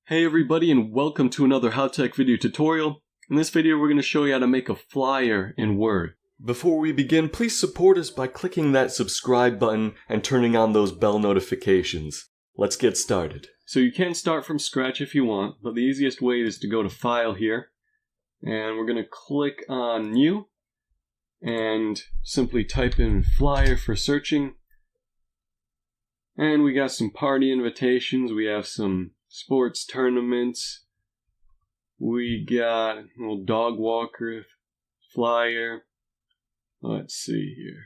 Hey everybody, and welcome to another how-tech video tutorial. In this video we're going to show you how to make a flyer in Word. Before we begin, please support us by clicking that subscribe button and turning on those bell notifications. Let's get started. So you can start from scratch if you want, but the easiest way is to go to File here, and we're going to click on New, and simply type in Flyer for searching. And we got some party invitations, we have some sports tournaments, we got a little dog walker flyer, let's see here,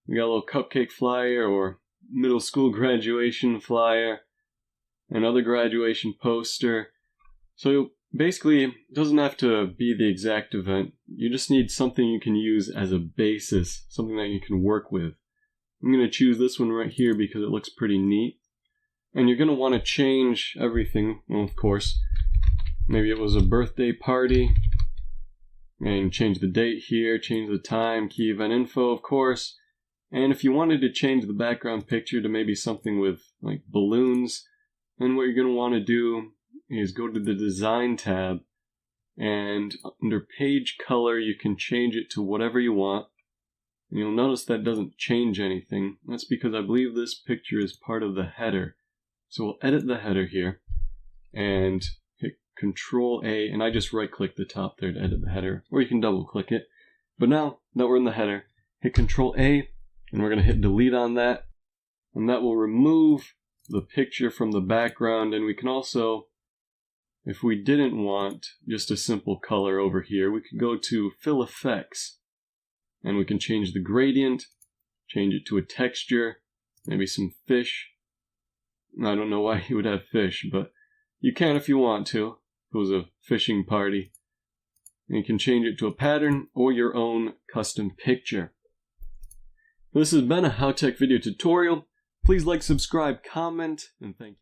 we got a little cupcake flyer or middle school graduation flyer, another graduation poster. So basically it doesn't have to be the exact event, you just need something you can use as a basis, something that you can work with. I'm going to choose this one right here because it looks pretty neat. And you're going to want to change everything, well, of course. Maybe it was a birthday party. And change the date here, change the time, key event info, of course. And if you wanted to change the background picture to maybe something with like balloons, then what you're going to want to do is go to the Design tab. And under Page Color, you can change it to whatever you want. And you'll notice that doesn't change anything. That's because I believe this picture is part of the header. So we'll edit the header here and hit Control A, and I just right click the top there to edit the header, or you can double click it. But now that we're in the header, hit Control A, and we're going to hit delete on that, and that will remove the picture from the background. And we can also, if we didn't want just a simple color over here, we could go to Fill Effects, and we can change the gradient, change it to a texture, maybe some fish. I don't know why you would have fish, but you can if you want to. If it was a fishing party. And you can change it to a pattern or your own custom picture. This has been a how-tech video tutorial. Please like, subscribe, comment, and thank you.